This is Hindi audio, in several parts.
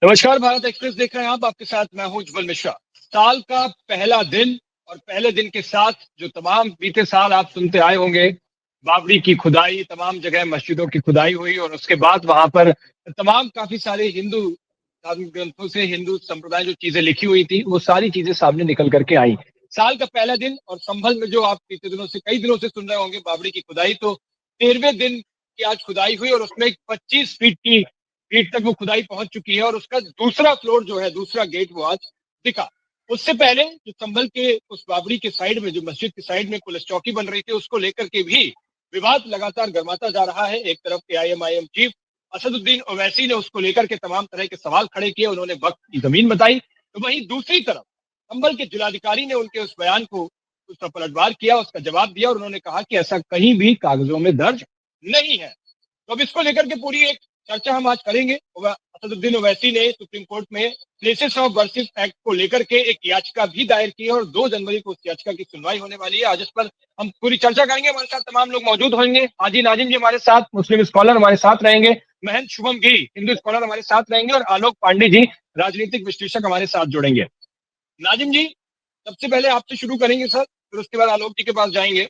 नमस्कार, भारत एक्सप्रेस देख रहे हैं आप। आपके साथ मैं हूं उज्जवल मिश्रा। साल का पहला दिन और पहले दिन के साथ जो तमाम बीते साल आप सुनते आए होंगे, बाबरी की खुदाई, तमाम जगह मस्जिदों की खुदाई हुई और उसके बाद वहां पर तमाम काफी सारे हिंदू धार्मिक ग्रंथों से हिंदू संप्रदाय जो चीजें लिखी हुई थी वो सारी चीजें सामने निकल करके आई। साल का पहला दिन और संभल में जो आप बीते दिनों से कई दिनों से सुन रहे होंगे बाबरी की खुदाई, तो 13वें दिन की आज खुदाई हुई और उसमें 25 फीट तक वो खुदाई पहुंच चुकी है और उसका दूसरा फ्लोर जो है, दूसरा गेट वो आज दिखा। उससे पहले जो संभल के उस बाबरी के साइड में, जो मस्जिद के साइड में पुलिस चौकी बन रही थी, उसको लेकर के भी विवाद लगातार गर्माता जा रहा है। एक तरफ एआईएमआईएम चीफ असदुद्दीन ओवैसी ने उसको लेकर के तमाम तरह के सवाल खड़े किए, उन्होंने वक्त की जमीन बताई। तो वहीं दूसरी तरफ संभल के जिलाधिकारी ने उनके उस बयान को, उसका पलटवार किया, उसका जवाब दिया और उन्होंने कहा कि ऐसा कहीं भी कागजों में दर्ज नहीं है। तो अब इसको लेकर के पूरी एक चर्चा हम आज करेंगे। असदुद्दीन ओवैसी ने सुप्रीम कोर्ट में प्लेसेस ऑफ वर्शिप एक्ट को लेकर के एक याचिका भी दायर की है और 2 जनवरी को उस याचिका की सुनवाई होने वाली है। आज इस पर हम पूरी चर्चा करेंगे। हमारे साथ तमाम लोग मौजूद होंगे। हाजी नाजिम जी हमारे साथ, मुस्लिम स्कॉलर हमारे साथ रहेंगे। महंत शुभम गिरी, हिंदू स्कॉलर हमारे साथ रहेंगे और आलोक पांडे जी, राजनीतिक विश्लेषक हमारे साथ जुड़ेंगे। नाजिम जी, सबसे पहले आपसे शुरू करेंगे सर, फिर उसके बाद आलोक जी के पास जाएंगे।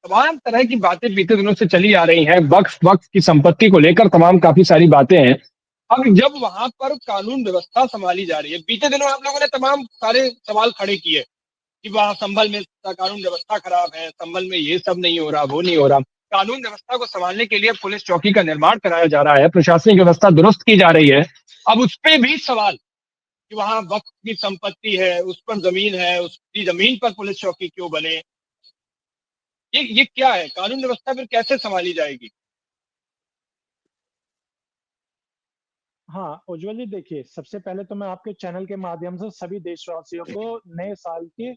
तमाम तरह की बातें बीते दिनों से चली आ रही हैं, वक्फ वक्फ की संपत्ति को लेकर तमाम काफी सारी बातें हैं। अब जब वहां पर कानून व्यवस्था संभाली जा रही है, बीते दिनों आप लोगों ने तमाम सारे सवाल खड़े किए कि वहां संभल में कानून व्यवस्था खराब है, संभल में ये सब नहीं हो रहा, वो नहीं हो रहा। कानून व्यवस्था को संभालने के लिए पुलिस चौकी का निर्माण कराया जा रहा है, प्रशासनिक व्यवस्था दुरुस्त की जा रही है। अब उस पर भी सवाल कि वहां वक्फ की संपत्ति है, उस पर जमीन है, उसकी जमीन पर पुलिस चौकी क्यों बने? ये क्या है? कानून व्यवस्था फिर कैसे संभाली जाएगी? हाँ, उज्ज्वल जी देखिए, सबसे पहले तो मैं आपके चैनल के माध्यम से सभी देशवासियों को नए साल की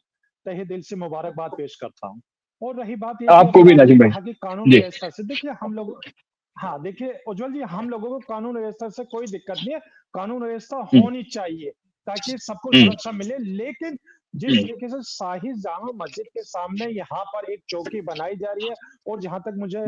तहे दिल से मुबारकबाद पेश करता हूँ। और रही बात ये आपको कि भी आपने नाजिम भाई कहा कि कानून जी। व्यवस्था से देखिए हम लोग हाँ, देखिए उज्ज्वल जी हम लोगों को कानून व्यवस्था से कोई दिक्कत नहीं है। कानून व्यवस्था हम्म, होनी चाहिए ताकि सबको हम्म, सुरक्षा मिले। लेकिन जिस हम्म, तरीके से शाही जामा मस्जिद के सामने यहाँ पर एक चौकी बनाई जा रही है और जहाँ तक मुझे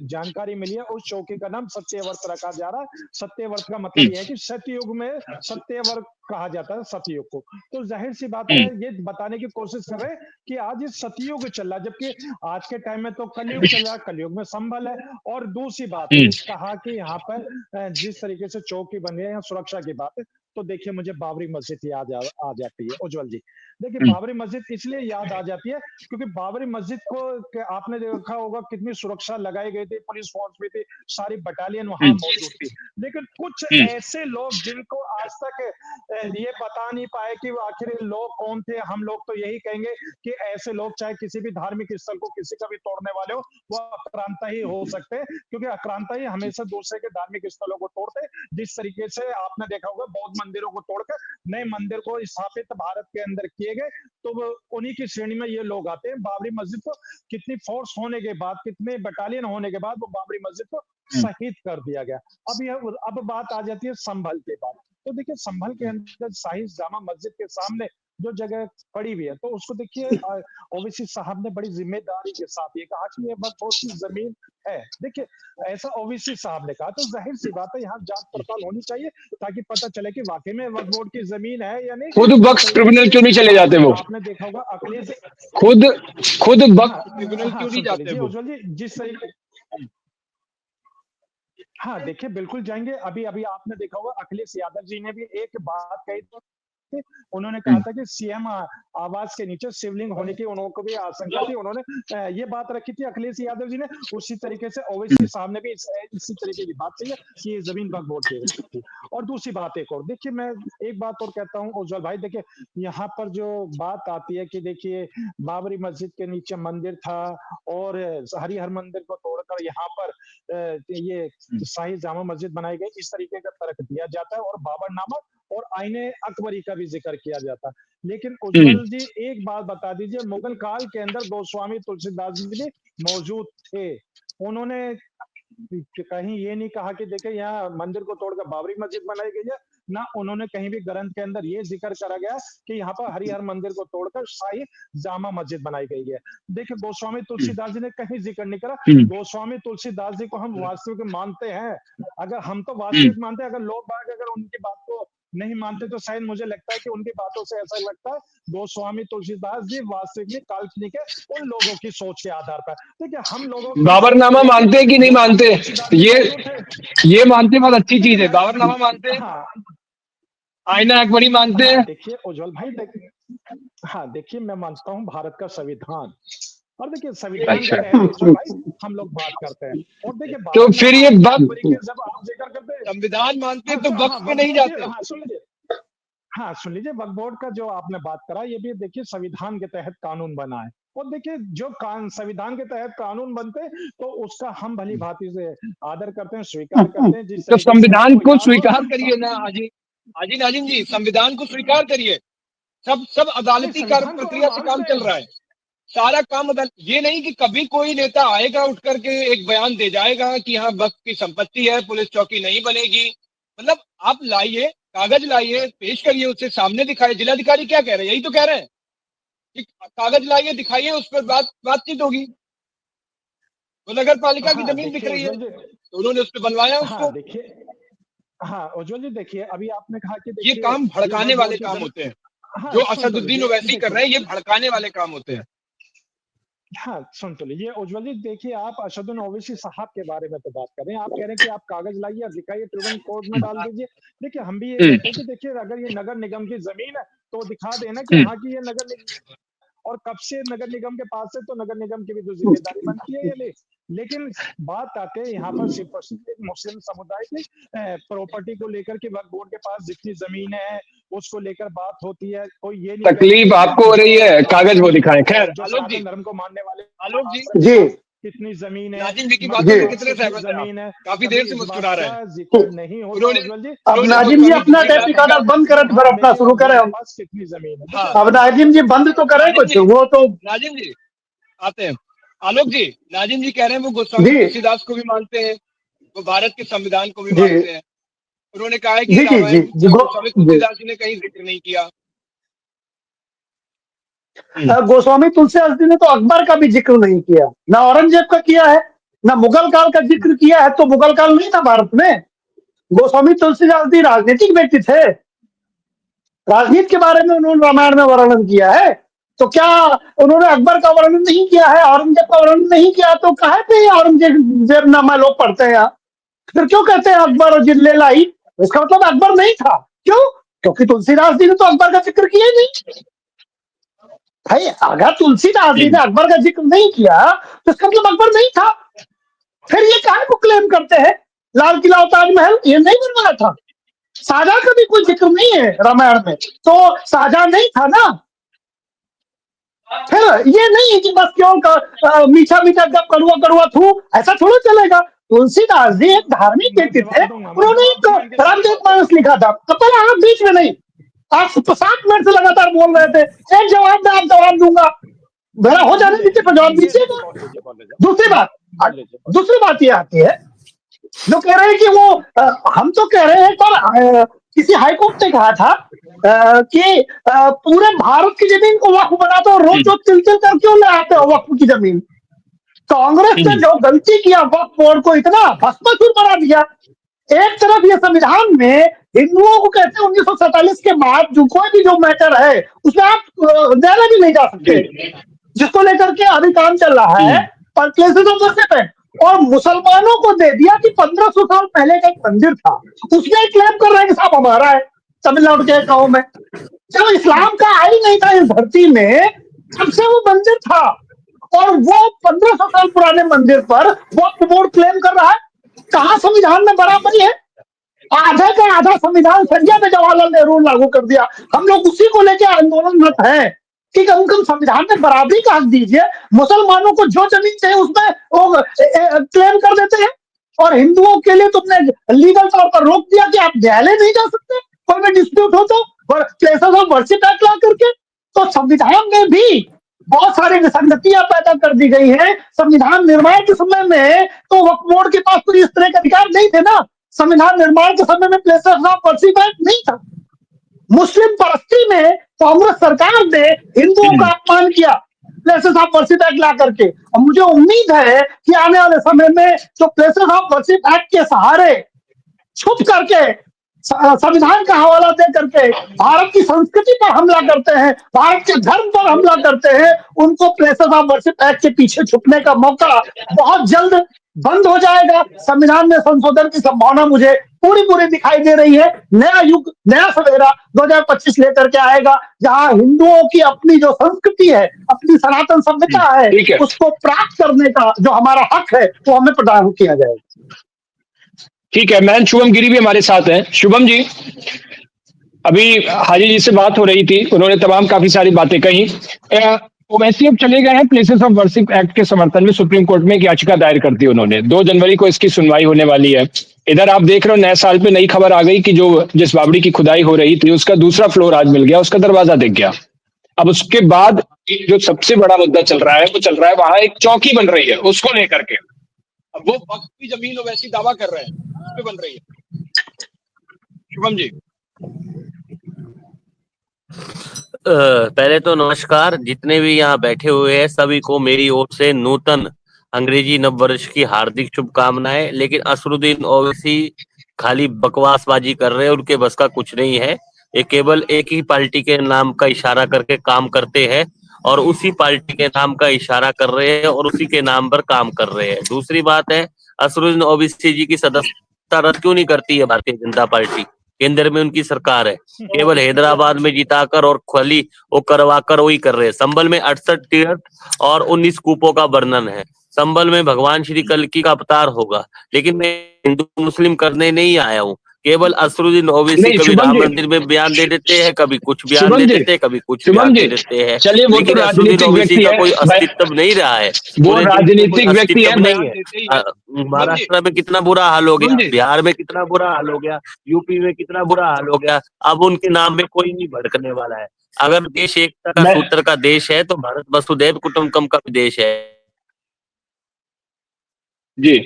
जानकारी मिली है उस चौकी का नाम सत्यव्रत रखा जा रहा है। सत्यव्रत का मतलब हम्म, ये है कि सतयुग में सत्यव्रत कहा जाता है सतयुग को। तो जाहिर सी बात है हम्म, ये बताने की कोशिश कर रहे हैं कि आज ये सतयुग चल रहा है, जबकि आज के टाइम में तो कलयुग चल रहा है, कलयुग में संभल है। और दूसरी बात है हम्म, जिस कहा कि यहाँ पर जिस तरीके से चौकी बन रही है, सुरक्षा की बात है, तो देखिए मुझे बाबरी मस्जिद याद आ जाती है उज्जवल जी। देखिए हम्म, बाबरी मस्जिद इसलिए याद आ जाती है क्योंकि बाबरी मस्जिद को आपने देखा होगा कितनी सुरक्षा लगाई गई थी, पुलिस फोर्स भी थी, सारी बटालियन वहां हम्म, मौजूद थी। लेकिन कुछ हम्म, ऐसे लोग जिनको आज तक ये बता नहीं पाए कि वो आखिर ये लोग कौन थे। हम लोग तो यही कहेंगे कि ऐसे लोग चाहे किसी भी धार्मिक स्थल को किसी का भी तोड़ने वाले हो, वो आक्रांता ही हो सकते हैं, क्योंकि आक्रांता ही हमेशा दूसरे के धार्मिक स्थलों को तोड़ते हैं। जिस तरीके से आपने देखा होगा बौद्ध मंदिरों को तोड़कर नए मंदिर को स्थापित भारत के अंदर किए गए, तो वो उन्हीं की श्रेणी में ये लोग आते हैं। बाबरी मस्जिद को कितनी फोर्स होने के बाद, कितने बटालियन होने के बाद वो बाबरी मस्जिद को हम्म, शहीद कर दिया गया। अब बात आ जाती है संभल के बाद। तो देखिए संभल के अंदर शाही जामा मस्जिद के सामने जो जगह पड़ी हुई है, तो उसको देखिए ओवैसी साहब ने बड़ी जिम्मेदारी के साथ ये कहा कि ये वक्फ बोर्ड की जमीन है। देखिए ऐसा ओवैसी साहब ने कहा, तो जाहिर सी बात है यहाँ जांच पड़ताल होनी चाहिए ताकि पता चले कि वाकई में वक्फ बोर्ड की जमीन है या नहीं। खुद जिस वक्फ तरीके ट्रिब्यूनल से क्यों नहीं चले जाते वो? आपने देखा होगा अखिलेश। खुद खुद हाँ, वक्फ ट्रिब्यूनल हाँ, क्यों नहीं सुन तो जाते लीजिए वो? उज्जवल जी, जिस तरीके हाँ, देखिए बिल्कुल जाएँगे। अभी-अभी आपने देखा होगा अखिलेश यादव जी ने भी एक बात कही थी। उन्होंने कहा हम्म, था कि सीएम आवास के नीचे शिवलिंग होने की उनको भी आशंका थी। उन्होंने ये बात रखी थी अखिलेश यादव जी ने। उसी तरीके से ओवैसी हम्म, साहब ने भी इसी तरीके की बात कही है कि ये ज़मीन वक्फ बोर्ड की थी। और दूसरी बात एक और, देखिए मैं एक बात और कहता हूँ उज्जवल भाई, देखिए यहाँ पर जो बात आती है कि देखिए बाबरी मस्जिद के नीचे मंदिर था और हरिहर मंदिर को तोड़कर यहाँ पर ये शाही जामा मस्जिद बनाई गई, इस तरीके का तर्क दिया जाता है और बाबरनामा और आईने अकबरी का भी जिक्र किया जाता है। लेकिन हम्म, उज्जवल जी एक बात बता दीजिए, मुगल काल के अंदर गोस्वामी तुलसीदास जी भी मौजूद थे। उन्होंने कहीं ये नहीं कहा कि देखिए यहाँ मंदिर को तोड़कर बाबरी मस्जिद बनाई गई है। ना उन्होंने कहीं भी ग्रंथ के अंदर ये जिक्र करा गया कि यहाँ पर हरिहर मंदिर को तोड़कर शाही जामा मस्जिद बनाई गई है। देखिए गोस्वामी तुलसीदास जी ने कहीं जिक्र नहीं करा। हम्म, गोस्वामी तुलसीदास जी को हम वास्तविक मानते हैं। अगर हम तो हम्म, वास्तविक मानते हैं, अगर लोग बाग अगर उनकी बात नहीं मानते तो शायद मुझे लगता है कि उनकी बातों से ऐसा लगता है गोस्वामी तुलसीदास जी वास्तविक में काल्पनिक है उन लोगों की सोच के आधार पर। देखिए हम लोगों की सोच बाबरनामा ये है कि मानते हैं कि नहीं गोस्वामी मानते? तुलसीदास जी मौजूद थे। ये मानते बहुत अच्छी देखिए चीज है। बाबरनामा मानते हैं, हाँ आईना अकबरी मानते हाँ हैं। देखिए उज्जवल भाई देखिए, हाँ देखिए मैं मानता हूँ भारत का संविधान, और देखिए संविधान के अच्छा, तहत उज्जवल भाई हम लोग बात करते हैं। और देखिए तो फिर बाबरनामा ये आईना वक्त, अकबरी के जब आप जिक्र करते हैं, संविधान मानते हाँ हैं तो हाँ वक्त पे वक्फ नहीं बोर्ड की, जाते? हाँ सुन लीजिए, हाँ सुन लीजिए वक्फ बोर्ड का जो आपने बात करा ये भी देखिए संविधान के तहत कानून बना है। और देखिए जो संविधान के तहत कानून बनते हैं तो उसका हम भली भांति से आदर करते हैं, स्वीकार करते हैं, जिस तो तरीके से संविधान सबको को याद हो। स्वीकार करिए ना हाजी, हाजी नाजिम जी, संविधान को स्वीकार करिए। सब सब नहीं अदालती कार्य संविधान को हम प्रक्रिया से काम मानते चल हैं। रहा है। सारा काम अदालत, ये नहीं कि कभी कोई नेता आएगा उठ करके एक बयान दे जाएगा कि हाँ वक्त की संपत्ति है, पुलिस चौकी नहीं बनेगी। मतलब आप लाइए, कागज लाइए, पेश करिए, उससे सामने दिखाइए। जिलाधिकारी क्या कह रहे हैं? यही तो कह रहे हैं कि कागज लाइए, दिखाइए, उस पर बातचीत होगी। तो नगर पालिका की हाँ जमीन दिख देखिए रही है उज्जवल जी, तो उन्होंने उस पर बनवाया हाँ उसको। देखिए, हाँ उज्जवल जी देखिए अभी आपने कहा कि ये देखिए काम ये भड़काने वक्फ वाले बोर्ड की काम जमीन, होते हैं। हाँ जो सुन तो असदुद्दीन लीजिए ओवैसी कर देखिए, रहे हैं, ये भड़काने वाले काम होते हैं। हाँ सुन तो लीजिए उज्जवल जी देखिए आप असदुद्दीन ओवैसी साहब के बारे में तो बात कर रहे हैं, आप कह रहे हैं कि आप कागज लाइए और दिखाइए, ट्रिब्यूनल कोर्ट में डाल दीजिए। देखिए हम भी ये कहते हैं कि देखिए अगर ये नगर निगम की जमीन है तो दिखा देना कि हाँ कि ये नगर निगम, और कब से नगर निगम के पास है तो नगर निगम की भी तो जिम्मेदारी बनती है ये ले। लेकिन बात आते हैं यहाँ पर सिर्फ और सिर्फ एक मुस्लिम समुदाय की प्रॉपर्टी को लेकर के वक्फ बोर्ड के पास जितनी जमीन है उसको लेकर बात होती है, कोई ये नहीं कहते तकलीफ कि आपको हो जो रही है, कागज वो सनातन दिखाएं। खैर जो आलोक जी, सनातन धर्म को मानने वाले आलोक जी, आश्रम के जी पास कितनी जमीन है, नाजिम जी की बातों जी। मस्जिद से पास कितने कितनी सहमत हैं आप? जमीन है, काफी देर कभी से इस बात मुस्कुरा रहे का हैं। जिक्र नहीं होता उन्होंने उज्जवल जी। अब उन्होंने नाजिम जी गोस्वामी अपना तुलसीदास टेप जी का, रिकॉर्डर बंद कि करें, फिर दिखा अपना दें कि शुरू वक्फ करें बोर्ड के हम। पास कितनी जमीन है, हाँ, देखिए अब नाजिम जी बंद तो करें नाजिम कुछ, जी, वो तो। नाजिम जी आते हैं। आलोक जी, नाजिम जी कह रहे हैं वो गोस्वामी जी तुलसीदास को भी मानते हैं, वो भारत के संविधान को भी जी मानते हैं। उन्होंने कहा है कि जी जी जी रामायण जी गोस्वामी जी। तुलसीदास जी ने कहीं जिक्र नहीं किया। हम्म, गोस्वामी तुलसीदास जी ने तो अकबर का भी जिक्र नहीं किया, ना औरंगजेब का किया है, ना मुगल काल का जिक्र किया है। तो मुगल काल नहीं था भारत में। गोस्वामी तुलसीदास जी राजनीतिक व्यक्ति थे, राजनीति के बारे में उन्होंने रामायण में वर्णन किया है। तो क्या उन्होंने अकबर का वर्णन नहीं किया है, औरंगजेब का वर्णन नहीं किया? तो कहे पे औरंगजेब नामा लोग पढ़ते हैं यहाँ? फिर क्यों कहते हैं अकबर और जिले लाई? इसका मतलब अकबर नहीं था। क्यों? क्योंकि तुलसीदास जी ने तो अकबर का जिक्र किया ही नहीं। भाई अगर तुलसीदास जी ने अकबर का जिक्र नहीं किया तो इसका मतलब अकबर नहीं था। फिर ये काहे को क्लेम करते हैं लाल किला और ताजमहल ये नहीं बनवाया था? शाहजहां का भी कोई जिक्र नहीं है रामायण में, तो शाहजहां नहीं था ना। फिर ये नहीं है कि बस क्यों मीठा मीठा जब कड़ुआ कड़ुआ थू, ऐसा थोड़ा चलेगा। तुलसीदास जी एक धार्मिक व्यक्ति थे, मैं उन्होंने जवाब एक दूंगा इनके सभी रामचरित बातों का। मानस लिखा था। तो पहले आप बीच में नहीं, आप 7 मिनट से लगातार बोल रहे थे, एक जवाब में आप जवाब दूंगा, मेरा हो बोल जाने दीजिए, पर जवाब लीजिए दीजिएगा। बोल लीजिए बोल लीजिए दूसरी बात, बोल लीजिए बोल दूसरी बात ये आती है, जो कह रहे हैं कि वो हम तो कह रहे हैं, पर किसी हाईकोर्ट ने कहा था कि पूरे भारत की जमीन को वक्फ बना दो, रोज जो तिल तिल कर क्यों ले आते हो वक्फ की जमीन? कांग्रेस ने जो गलती किया, वक्फ बोर्ड को इतना भस्मासुर बना दिया। एक तरफ ये संविधान में हिंदुओं को कहते हैं 1947 के बाद जो कोई भी जो मैटर है उसमें आप न्यायालय भी नहीं जा सकते, जिसको लेकर के अभी काम चल रहा है, पर केसेस ऑफ वर्शिप है। और मुसलमानों को दे दिया कि 1500 साल पहले का एक मंदिर था, उसमें क्लेम कर रहे हैं कि साहब हमारा है तमिलनाडु के गांव में। जब इस्लाम का आई नहीं था इस धरती में, तब से वो मंदिर था, और वो 1500 साल पुराने मंदिर पर वक्फ बोर्ड क्लेम कर रहा है। कहा संविधान में बराबरी है? आधा का आधा संविधान संज्ञा में जवाहरलाल नेहरू लागू कर दिया। हम लोग उसी को लेकर आंदोलनरत हैं कि कम से कम संविधान में बराबरी का हक दीजिए। मुसलमानों को जो जमीन चाहिए उसमें वो क्लेम कर देते हैं, और हिंदुओं के लिए तुमने लीगल तौर पर रोक दिया कि आप न्यायालय नहीं जा सकते कोई भी डिस्प्यूट हो तो, प्लेसेस ऑफ वर्शिप एक्ट ला करके। तो संविधान में भी बहुत सारी विसंगतियां पैदा कर दी गई हैं। संविधान निर्माण के समय में तो वक्फ बोर्ड के पास कोई इस तरह के अधिकार नहीं थे ना। संविधान निर्माण के समय में प्लेसेस ऑफ वर्शिप एक्ट नहीं था। मुस्लिम परस्ती में कांग्रेस सरकार ने हिंदुओं का अपमान किया प्लेसेस ऑफ वर्शिप एक्ट ला करके, और मुझे उम्मीद है कि आने वाले समय में जो प्लेसेस ऑफ वर्शिप एक्ट के सहारे छुप करके संविधान का हवाला दे करके भारत की संस्कृति पर हमला करते हैं, भारत के धर्म पर हमला करते हैं, उनको प्लेसेस ऑफ वर्शिप एक्ट के पीछे छुपने का मौका बहुत जल्द बंद हो जाएगा। संविधान में संशोधन की संभावना मुझे पूरी पूरी दिखाई दे रही है। नया युग, नया सवेरा 2025 लेकर के आएगा, जहां हिंदुओं की अपनी जो संस्कृति है, अपनी सनातन सभ्यता है, ठीक है, उसको प्राप्त करने का जो हमारा हक है वो हमें प्रदान किया जाएगा। ठीक है। मैन शुभम गिरी भी हमारे साथ हैं। शुभम जी, अभी हाजी जी से बात हो रही थी, उन्होंने तमाम काफी सारी बातें कही। ओवैसी अब चले गए हैं प्लेसेस ऑफ वर्शिप एक्ट के समर्थन में, सुप्रीम कोर्ट में एक याचिका दायर कर दी उन्होंने। 2 जनवरी को इसकी सुनवाई होने वाली है। इधर आप देख रहे हो नए साल पे नई खबर आ गई कि जो जिस बावड़ी की खुदाई हो रही थी उसका दूसरा फ्लोर आज मिल गया, उसका दरवाजा दिख गया। अब उसके बाद जो सबसे बड़ा मुद्दा चल रहा है वो चल रहा है वहां एक चौकी बन रही है, उसको लेकर के। अब वो वक्त की जमीन ओवैसी दावा कर रहे हैं उस पे बन रही है। शुभम जी, पहले तो नमस्कार, जितने भी यहाँ बैठे हुए हैं सभी को मेरी ओर से नूतन अंग्रेजी नव वर्ष की हार्दिक शुभकामनाएं। लेकिन असरुद्दीन ओवैसी खाली बकवासबाजी कर रहे हैं, उनके बस का कुछ नहीं है। ये केवल एक ही पार्टी के नाम का इशारा करके काम करते हैं और उसी पार्टी के नाम का इशारा कर रहे हैं और उसी के नाम पर काम कर रहे हैं। दूसरी बात है, असरुद्दीन ओवैसी जी की सदस्यता रद्द क्यों नहीं करती है भारतीय जनता पार्टी? केंद्र में उनकी सरकार है, केवल हैदराबाद में जिताकर और खाली वो करवाकर वही कर रहे हैं। संभल में 68 तीर्थ और 19 कूपों का वर्णन है। संभल में भगवान श्री कल्कि का अवतार होगा। लेकिन मैं हिंदू मुस्लिम करने नहीं आया हूँ। केवल असरुद्दीन ओवैसी नहीं कभी शुभम राम जी, मंदिर में बयान दे देते हैं, कभी कुछ बयान शुभम दे जी, देते हैं, कभी कुछ शुभम बयान जी, दे देते हैं। चलिए वो तो लेकिन असरुद्दीन राजनीतिक ओवैसी व्यक्ति का है कोई अस्तित्व नहीं रहा है। वो पूरे देश में कोई राजनीतिक व्यक्ति है, अस्तित्व नहीं बयान है। देते ही है। शुभम जी, महाराष्ट्र में कितना बुरा हाल हो शुभम गया, जी, बिहार में कितना बुरा हाल हो गया, यूपी में कितना बुरा हाल हो गया। अब उनके नाम में कोई नहीं भड़कने वाला है। अगर देश एकता का मैं सूत्र का देश है तो भारत वसुधैव कुटुंबकम का भी देश है। जी,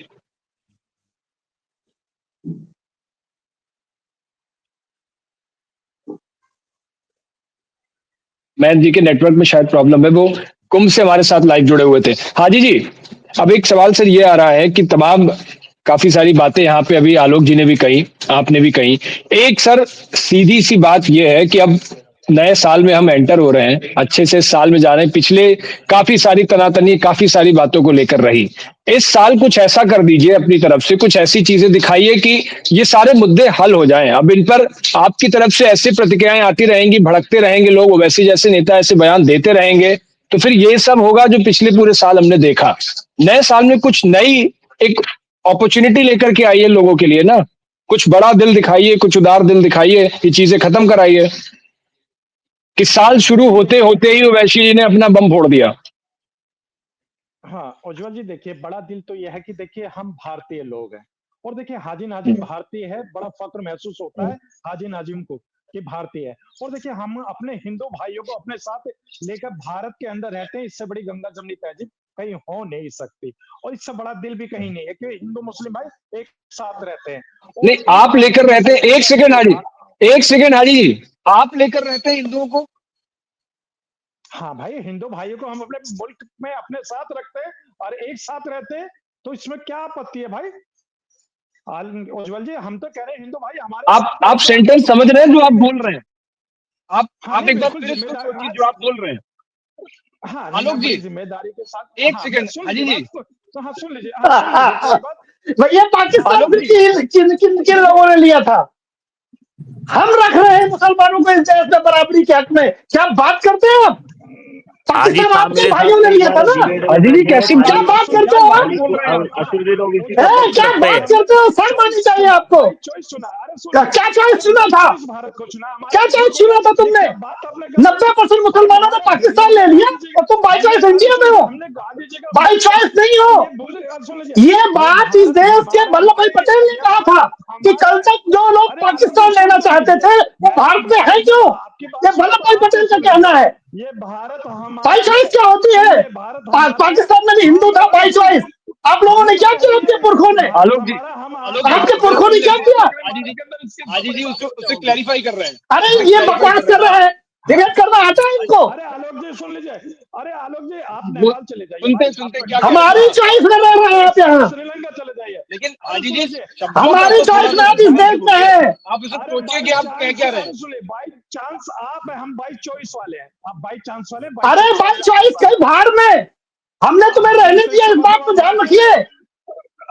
मैन जी के नेटवर्क में शायद प्रॉब्लम है, वो कुंभ से हमारे साथ लाइव जुड़े हुए थे। हाजी जी, अब एक सवाल सर ये आ रहा है कि तमाम काफी सारी बातें यहाँ पे अभी आलोक जी ने भी कही, आपने भी कही। एक सर सीधी सी बात ये है कि अब नए साल में हम एंटर हो रहे हैं, अच्छे से साल में जा रहे हैं। पिछले काफी सारी तनातनी काफी सारी बातों को लेकर रही। इस साल कुछ ऐसा कर दीजिए अपनी तरफ से, कुछ ऐसी चीजें दिखाइए कि ये सारे मुद्दे हल हो जाएं। अब इन पर आपकी तरफ से ऐसी प्रतिक्रियाएं आती रहेंगी, भड़कते रहेंगे लोग, ओवैसी जैसे नेता ऐसे बयान देते रहेंगे, तो फिर ये सब होगा जो पिछले पूरे साल हमने देखा। नए साल में कुछ नई एक अपॉर्चुनिटी लेकर के आइए लोगों के लिए ना, कुछ बड़ा दिल दिखाइए, कुछ उदार दिल दिखाइए, ये चीजें खत्म कराइए कि साल शुरू होते होते ही ओवैसी जी ने अपना बम फोड़ दिया। हाँ उज्जवल जी, देखिए बड़ा दिल तो यह है कि देखिए हम भारतीय लोग हैं और देखिए हाजी नाजिम भारतीय है, बड़ा फक्र महसूस होता है हाजी नाजिम को कि भारतीय है। और देखिए हम अपने हिंदू भाइयों को अपने साथ लेकर भारत के अंदर रहते हैं। इससे बड़ी गंगा जमनी तहजीब कहीं हो नहीं सकती और इससे बड़ा दिल भी कहीं नहीं है कि हिंदू मुस्लिम भाई एक साथ रहते हैं। नहीं, आप लेकर रहते हैं, एक सेकेंड हाजी, एक सेकेंड हाजी जी, आप लेकर रहते हैं हिंदुओं को? हाँ भाई, हिंदू भाइयों को हम अपने मुल्क में अपने साथ रखते हैं और एक साथ रहते हैं, तो इसमें क्या आपत्ति है भाई? उज्जवल जी, हम तो कह रहे हैं हिंदू भाई हमारे आप सेंटेंस समझ रहे हैं जो आप बोल रहे हैं? आप एक बार बिल्कुल फिर इसको जिम्मेदार सोचिए जो आप बोल रहे हैं। हाँ आलोक जी, जिम्मेदारी के साथ एक सेकेंड हाजी जी, तो हाँ सुन लीजिए, हाँ सुन लीजिए कोई बात। भैया पाकिस्तान आलोक से जी, किन किन किन लोगों ने लिया था? हम रख रहे हैं मुसलमानों को इस देश में बराबरी के हक में। क्या बात करते हैं आप? हाजी पाकिस्तान साहब आपके मेरे भाइयों साथ ने कई लिया था बार ना? डिबेट में हाजी जी बैठे हैं। कैसी क्या बात करते हो आप? असरुद्दीन ओवैसी का क्या पक्ष रखते बात हैं। करते हो? सर मानी चाहिए आपको। चॉइस सुना, अरे क्या चॉइस सुना था? भारत को चुना, क्या चॉइस सुना था तुमने? 90% मुसलमानों ने पाकिस्तान ले लिया और तुम बाई चॉइस इंडिया में हो। बाई चॉइस नहीं हो। ये बात इस देश के वल्लभ भाई पटेल ने कहा था कि कल तक जो लोग पाकिस्तान लेना चाहते थे वो भारत में है क्यों? ये वल्लभ भाई पटेल का कहना है। ये भारत बाई चॉइस क्या होती है? पाकिस्तान में भी हिंदू था बाई चॉइस। आप लोगों ने क्या किया? आपके पुरखों ने, आलोक जी, आपके पुरखों ने क्या किया? हाजी जी उससे क्लैरिफाई कर रहे हैं। अरे ये बकवास कर रहे हैं। डिबेट करना आता है इनको? अरे आलोक जी सुन लीजिए, अरे आलोक जी आप वो नेपाल चले जाइए सुनते भाई, सुनते आपका क्या कह रहे हमारी हैं चॉइस में रह रहे हैं आप यहाँ, श्रीलंका चले जाइए। लेकिन अरे हाजी सुन जी लीजिए, शब्दों का हमारी तो थोड़ा चॉइस सा में आप इस संभाल के देश में बोलिए। है। आप इसे अरे सोचिए कि बाई आप कह क्या रहे हैं। चांस सुनिए, बाई चांस आप है, हम बाई चॉइस वाले हैं, आप बाई चांस वाले, बाई अरे चॉइस भाई वाले चॉइस आपके कई पास। भाड़ में, हमने तुम्हें रहने तो दिया, इसका इस बात को मतलब आप ध्यान ये कह रहे रखिए। हैं,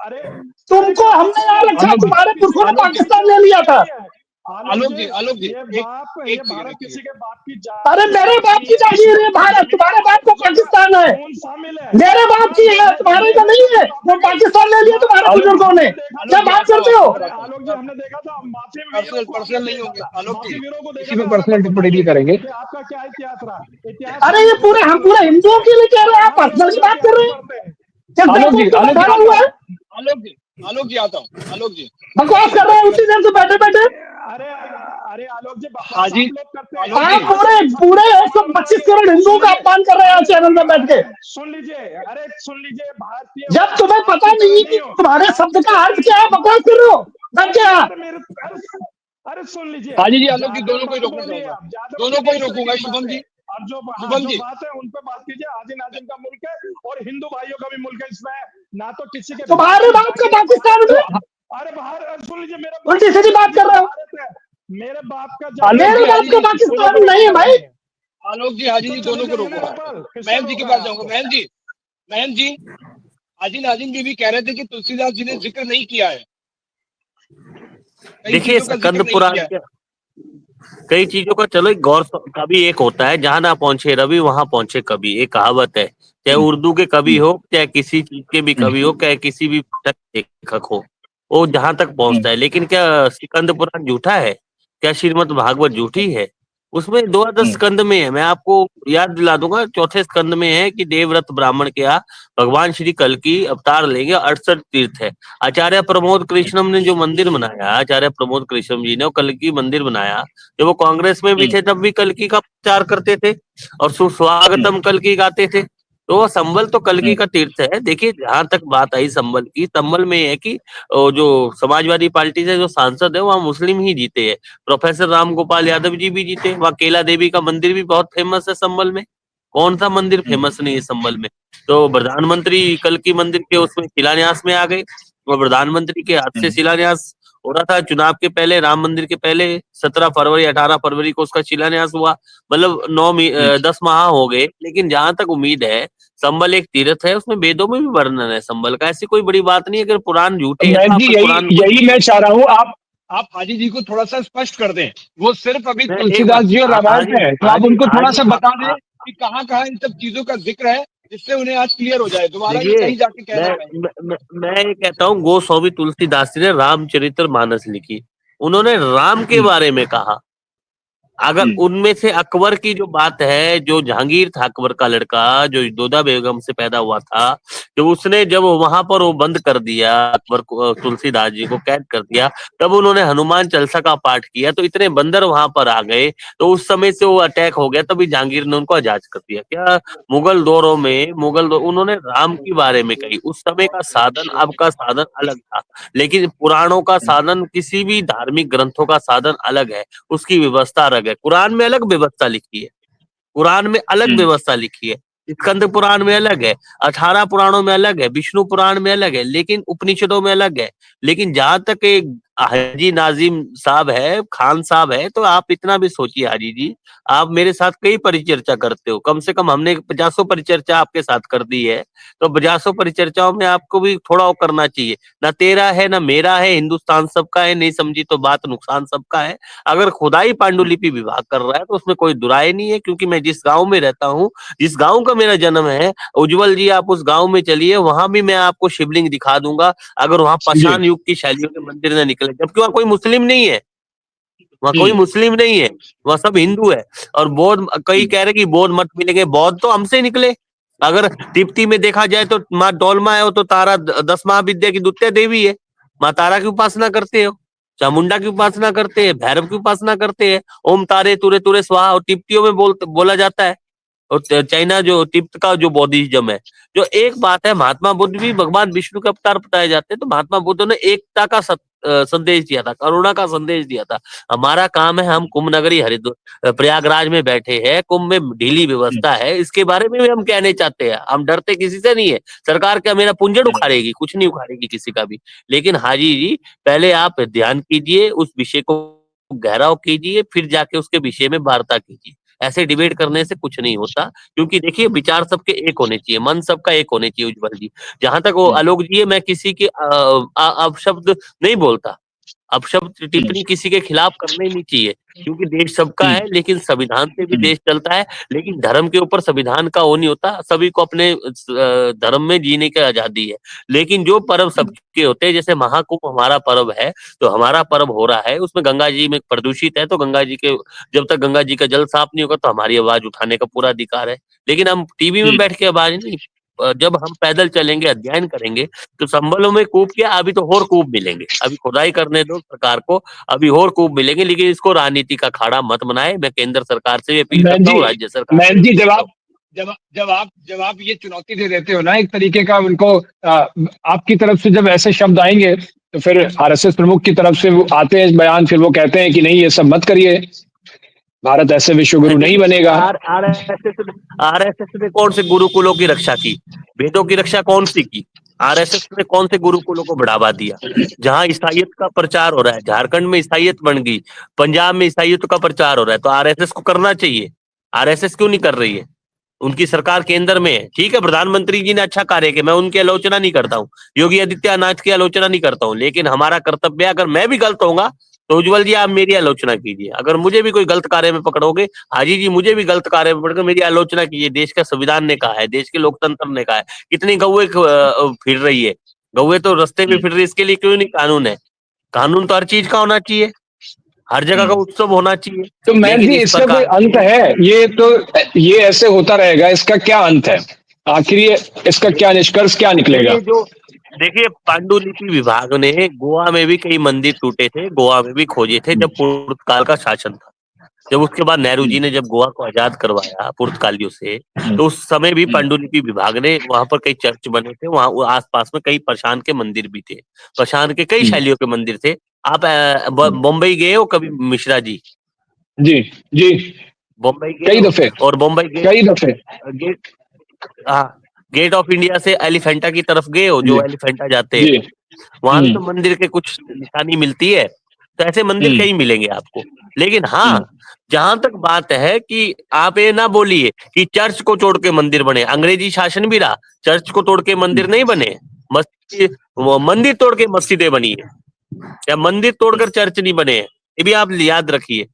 अरे अरे तुमको कहाँ हमने से यहाँ ये रखा, आलोक जी, तुम्हारे पुरखों ने आलोक जी, पाकिस्तान ले लिया था। नहीं है आलोक जी ये एक बाप, एक ये सेकंड भारत एक किसी सेकंड के बाप की अरे मेरे जागीर बाप नहीं की है, जागीर है इसमें कोई भारत, जमीन तुम्हारे बाप को मुआवजे का पाकिस्तान है। खून शामिल है। मेरे बाप हाँ की है, तुम्हारे को देखा नहीं था है। वहाँ वो पे, पाकिस्तान ले लिया तुम्हारे आलोक बुजुर्गों ने। हमने देखा क्या था। आलोक जी बात आता हूँ करते हो? आपको अरे बताता हूँ आलोक जी हमने देखा था, माफी वीरों पर्सनल को हमने पर्सनल नहीं देखा होंगे था, आलोक जी, माफी वीरों को देखा इसी था। पे और अब पर्सनल टिप्पणी नहीं बताइए करेंगे। कि आपका क्या इतिहास रहा, इतिहास अरे हम ये लोगों पूरे का हम हम लोग पूरे पढ़ते हिंदुओं हैं, के लिए कह रहे हैं, आप और हम पर्सनल लोग की बात कर इतिहास रहे हैं? पढ़ते हैं। किस बेवकूफ को आलोक जी बैठाया आता हुआ हूँ। है? आलोक जी आता हूँ। आलोक जी बकवास कर रहे हैं उसी देर से बैठे बैठे। अरे अरे आलोक जी बकवास हाजी आप लोग करते हैं, आलोक जी आप आज से पूरे 10 साल पूरे पहले जमाना 125 बनाएंगे। करोड़ हिंदुओं सुन का लीजिए, अपमान कर रहे हैं अरे चैनल में बैठ के। सुन लीजिए, अरे सुन लीजिए, भारतीय जब हूँ, तुम्हें पता आपकी नहीं तरह है कि नहीं हूँ, तुम्हारे शब्द आपकी का तरह अर्थ नहीं क्या है, हूँ। बकवास कर रहे हो? बैठ अरे गया। यार मेरे अरे सुन लीजिए, हाजी जी आलोक जी ज्यादा दोनों को ही मत रोकना बोलिए, चाहूंगा, आप ज्यादा दोनों को बोलिए ही इस तरह रोकूंगा। की शुभम जी, बातें, और शुभम जो जी बात है उन पे बात कीजिए। आदिन नाजिम का मुल्क है और हिंदू भाइयों का भी मुल्क है, इसमें ना तो किसी के बाप तुम्हारे की बाप का जागीर है पाकिस्तान भारत में। है। अरे बाहर सुन लीजिए, मेरे बाप उल्टी का सीधी बात जागीर कर है रहे हो। भारत है, मेरे बाप का आलोक जागीर मेरे जी है, बाप हाजी का जी किसको दोनों को पाकिस्तान रोको। नहीं है रोकेगा भाई। नहीं। आलोक जी हाजी तो जी चले दोनों को जाइए रोको ना वहां पे। नेपाल, किसने महन जी के रोका पास है जाऊंगा। आपको? महन जी, महन जी, हाजी नाजिम जी भी कह रहे थे कि तुलसीदास जी ने जिक्र नहीं किया है, कई देखिए चीजों का जिक्र स्कंद नहीं पुराण किया है। के कई चीजों का, चलो एक गौर का भी एक होता है, जहां ना पहुंचे रवि वहां पहुंचे कवि, एक कहावत है। चाहे उर्दू के कवि हो, चाहे किसी चीज के भी कवि हो, चाहे किसी भी लेखक हो, वो जहां तक पहुंचता है। लेकिन क्या स्कंद पुराण झूठा है? क्या श्रीमद् भागवत झूठी है? उसमें द्वादश स्कंद में है, मैं आपको याद दिला दूंगा, चौथे स्कंद में है कि देवव्रत ब्राह्मण के यहाँ भगवान श्री कल की अवतार लेंगे, 68 तीर्थ है। आचार्य प्रमोद कृष्णम ने जो मंदिर बनाया, आचार्य प्रमोद कृष्णम जी ने वो कल की मंदिर बनाया। जब वो कांग्रेस में भी थे तब भी कल्कि का प्रचार करते थे और सुस्वागतम कल्कि गाते थे। तो वो संबल तो कल्कि का तीर्थ है। देखिए जहां तक बात आई संबल की, संबल में है कि वो जो समाजवादी पार्टी से जो सांसद है वहाँ मुस्लिम ही जीते हैं। प्रोफेसर राम गोपाल यादव जी भी जीते। वहाँ केला देवी का मंदिर भी बहुत फेमस है संबल में। कौन सा मंदिर फेमस नहीं है संबल में? तो प्रधानमंत्री कल की मंदिर के उसमें शिलान्यास में आ गए, और प्रधानमंत्री के हाथ से शिलान्यास हो रहा था चुनाव के पहले, राम मंदिर के पहले 17 फरवरी 18 फरवरी को उसका शिलान्यास हुआ। मतलब 10 माह हो गए। लेकिन जहां तक उम्मीद है, संबल एक तीर्थ है, उसमें वेदों में भी वर्णन है संबल का, ऐसी कोई बड़ी बात नहीं है। अगर पुराण झूठे हैं तो महन आप जी यही पुराण को यही मैं चाह रहा हूँ, आप हाजी जी को थोड़ा सा स्पष्ट कर दें। वो सिर्फ अभी मैं एक तुलसीदास बात, जी और रामायण हाजी पे है, तो आप हाजी उनको थोड़ा हाजी सा बता दें कि कहाँ कहाँ इन सब चीजों का जिक्र है, जिससे उन्हें आज क्लियर हो जाए, दोबारा ये देखिए, कहीं जाके कह मैं ना पाए। मैं ये कहता हूँ, गोस्वामी तुलसीदास जी ने रामचरित्र मानस लिखी, उन्होंने राम के बारे में कहा। अगर उनमें से अकबर की जो बात है, जो जहांगीर था अकबर का लड़का, जो दोदा बेगम से पैदा हुआ था, जो उसने जब वहां पर वो बंद कर दिया अकबर को, तुलसीदास जी को कैद कर दिया, तब उन्होंने हनुमान चालीसा का पाठ किया तो इतने बंदर वहां पर आ गए, तो उस समय से वो अटैक हो गया, तभी जहांगीर ने उनको आजाद कर दिया। क्या मुगल दौरों में उन्होंने राम के बारे में कही। उस समय का साधन, अब का साधन अलग था, लेकिन पुराणों का साधन, किसी भी धार्मिक ग्रंथों का साधन अलग है, उसकी व्यवस्था अलग है। कुरान में अलग व्यवस्था लिखी है, कुरान में अलग व्यवस्था लिखी है, स्कंद पुराण में अलग है, 18 पुराणों में अलग है, विष्णु पुराण में अलग है, लेकिन उपनिषदों में अलग है। लेकिन जहां तक एक हाजी नाजिम साहब है, खान साहब है, तो आप इतना भी सोचिए हाजी जी, आप मेरे साथ कई परिचर्चा करते हो, कम से कम हमने 50 परिचर्चा आपके साथ कर दी है, तो 50 परिचर्चाओं में आपको भी थोड़ा वो करना चाहिए। ना तेरा है ना मेरा है, हिंदुस्तान सबका है, नहीं समझी तो बात नुकसान सबका है। अगर खुदाई पांडुलिपि विभाग कर रहा है तो उसमें कोई दुराय नहीं है, क्योंकि मैं जिस गांव में रहता हूँ, जिस गांव का मेरा जन्म है, उज्जवल जी आप उस गांव में चलिए, वहां भी मैं आपको शिवलिंग दिखा दूंगा, अगर वहां जी पाषाण युग की शैलियों के मंदिर न निकले, जबकि वहां कोई मुस्लिम नहीं है, वहां कोई जी मुस्लिम नहीं है, वहां सब हिंदू है। और बौद्ध, कई कह रहे कि बौद्ध मत मिलेंगे, बौद्ध तो हमसे निकले। अगर तिब्बती में देखा जाए तो माँ डोलमा है, वो तो तारा 10 महाविद्या की द्वितीय देवी है। माँ तारा की उपासना करते हो, चामुंडा की उपासना करते हैं, भैरव की उपासना करते हैं, ओम तारे तुरे तुरे स्वाहा, और तिब्बतियों में बोला जाता है। और चाइना जो तिब्बत का जो बौद्धिज्म है, जो एक बात है, महात्मा बुद्ध भी भगवान विष्णु के अवतार बताए जाते हैं, तो महात्मा बुद्ध ने एकता का संदेश दिया था, करुणा का संदेश दिया था। हमारा काम है, हम कुंभ नगरी हरिद्वार प्रयागराज में बैठे हैं, कुंभ में ढीली व्यवस्था है, इसके बारे में भी हम कहने चाहते हैं। हम डरते किसी से नहीं है, सरकार क्या मेरा पुंजड़ उखाड़ेगी? कुछ नहीं उखाड़ेगी किसी का भी। लेकिन हाजी जी, पहले आप ध्यान कीजिए, उस विषय को गहराव कीजिए, फिर जाके उसके विषय में वार्ता कीजिए। ऐसे डिबेट करने से कुछ नहीं होता, क्योंकि देखिए विचार सबके एक होने चाहिए, मन सबका एक होने चाहिए उज्जवल जी। जहां तक वो आलोक जी है, मैं किसी की अपशब्द नहीं बोलता, अपशब्द टिप्पणी किसी के खिलाफ करनी नहीं चाहिए, क्योंकि देश सबका है, लेकिन संविधान से भी देश चलता है। लेकिन धर्म के ऊपर संविधान का वो नहीं होता, सभी को अपने धर्म में जीने की आजादी है। लेकिन जो पर्व सबके होते हैं, जैसे महाकुंभ हमारा पर्व है, तो हमारा पर्व हो रहा है, उसमें गंगा जी में प्रदूषित है, तो गंगा जी के, जब तक गंगा जी का जल साफ नहीं होगा तो हमारी आवाज उठाने का पूरा अधिकार है। लेकिन हम टीवी में बैठ के आवाज नहीं, जब हम पैदल चलेंगे, अध्ययन करेंगे, तो संबलों में कूप क्या, अभी तो और कूप मिलेंगे, अभी खुदाई करने दो सरकार को, अभी और कूप मिलेंगे। लेकिन इसको राजनीति का अखाड़ा मत बनाए। मैं केंद्र सरकार से भी अपील करता हूँ, राज्य सरकार से मैन जी, भी करता हूँ। जब आप ये चुनौती दे देते हो ना एक तरीके का उनको, आपकी तरफ से जब ऐसे शब्द आएंगे, तो फिर आरएसएस प्रमुख की तरफ से वो आते हैं बयान, फिर वो कहते हैं कि नहीं ये सब मत करिए, भारत ऐसे विश्व गुरु नहीं बनेगा। आरएसएस ने कौन से गुरुकुलों की रक्षा की? वेदों की रक्षा कौन सी की? आरएसएस ने कौन से गुरुकुलों को बढ़ावा दिया? जहां ईसाइयत का प्रचार हो रहा है, झारखंड में ईसाइयत बन गई, पंजाब में ईसाइयत का प्रचार हो रहा है, तो आरएसएस को करना चाहिए। आरएसएस क्यों नहीं कर रही है? उनकी सरकार केंद्र में है, ठीक है, प्रधानमंत्री जी ने अच्छा कार्य किया, मैं उनकी आलोचना नहीं करता हूँ, योगी आदित्यनाथ की आलोचना नहीं करता हूँ, लेकिन हमारा कर्तव्य है, अगर मैं भी गलत होऊंगा तो उज्जवल जी आप मेरी आलोचना कीजिए। अगर मुझे भी कोई गलत कार्य में पकड़ोगे, हाजी जी मुझे भी गलत कार्य में पकड़कर मेरी आलोचना कीजिए। देश का संविधान ने कहा है, देश के लोकतंत्र ने कहा है, कितनी गौए फिर रही है, गौए तो रास्ते में फिर रही है, इसके लिए क्यों नहीं कानून है? कानून तो हर चीज का होना चाहिए, हर जगह का उत्सव होना चाहिए। तो मैन लेकिन जी, इस इसका कोई प्रकार अंत है? ये ऐसे होता रहेगा, इसका क्या अंत है? आखिर ये इसका क्या निष्कर्ष क्या निकलेगा? देखिए पांडुलिपि विभाग ने गोवा में भी कई मंदिर टूटे थे, गोवा में भी खोजे थे, जब पुर्तगाल का शासन था। जब उसके बाद नेहरू जी ने जब गोवा को आजाद करवाया पुर्तगालियों से, तो उस समय भी पांडुलिपि विभाग ने, वहां पर कई चर्च बने थे, वहां आसपास में कई पाषाण के मंदिर भी थे, पाषाण के कई शैलियों के मंदिर थे। आप बम्बई गए हो कभी मिश्रा जी? जी जी, बम्बई गए कई हो? दफे, और बम्बई कई दफे। गेट हाँ, गेट ऑफ इंडिया से एलिफेंटा की तरफ गए हो, जी जो एलिफेंटा जाते जी। हैं, वहां भी तो मंदिर के कुछ निशानी मिलती है। तो ऐसे मंदिर कई मिलेंगे आपको। लेकिन हाँ, जहां तक बात है कि आप ये ना बोलिए कि चर्च को तोड़ के मंदिर बने, अंग्रेजी शासन भी रहा, चर्च को तोड़ के मंदिर नहीं बने, मस्जिद, वो मंदिर तोड़ के मस्जिदें बनी है, या मंदिर तोड़कर चर्च नहीं बने हैं, ये भी आप याद रखिए।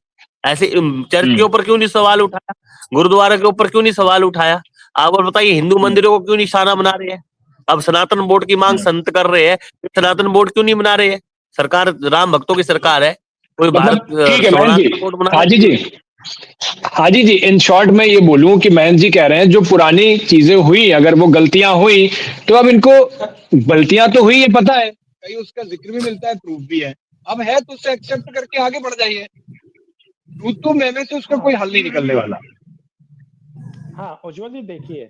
ऐसे चर्च के ऊपर क्यों नहीं सवाल उठाया, गुरुद्वारा के ऊपर क्यों नहीं सवाल उठाया? आप और बताइए, हिंदू मंदिरों को क्यों निशाना बना रहे हैं? अब सनातन बोर्ड की मांग संत कर रहे हैं, सनातन बोर्ड क्यों नहीं बना रहे हैं? सरकार राम भक्तों की सरकार है, कोई मतलब भारत ठीक है महन जी, शरणार्थी बोर्ड बना हाजी रहे जी, हाजी जी, इन शॉर्ट में ये बोलूं कि महन जी कह रहे हैं जो पुरानी चीजें हुई, अगर वो गलतियां हुई, तो अब इनको, गलतियां तो हुई ये पता है, कहीं उसका जिक्र भी मिलता है, प्रूफ भी है, अब है तो उसे एक्सेप्ट करके आगे बढ़ जाइए। ट्रूथ तो में से उसका कोई हल नहीं निकलने वाला। हाँ उज्जवल जी देखिए,